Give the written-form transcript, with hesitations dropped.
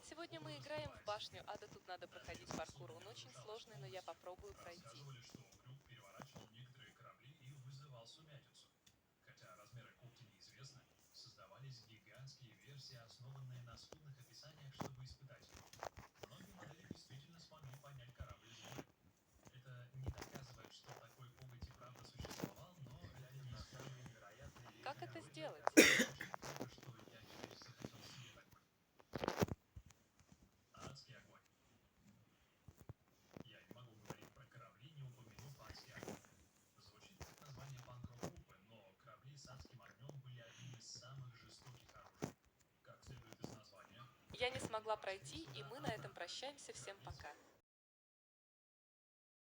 Сегодня мы играем в башню ада, тут надо проходить паркур. Он очень сложный, но я попробую пройти. Рассказывали, что крюк переворачивал некоторые корабли и вызывал сумятицу. Хотя размеры когти неизвестны, создавались гигантские версии, основанные на скудных описаниях, чтобы испытать его. Многие модели действительно смогли поднять корабль с земли. Это не доказывает, что такой коготь и правда существовал, но это неоспоримо невероятный Как эффект. это сделать? Очень круто, что я теперь захотел себе такой. Адский огонь. Я не могу говорить про корабли, не упомянув адский огонь. Звучит как название панк-рок-группы, но корабли с адским огнем были одним из самых жестоких оружий. Как следует из названия, Я не они смогла броские пройти, и суда мы на этом охраны. прощаемся. Всем Границы пока.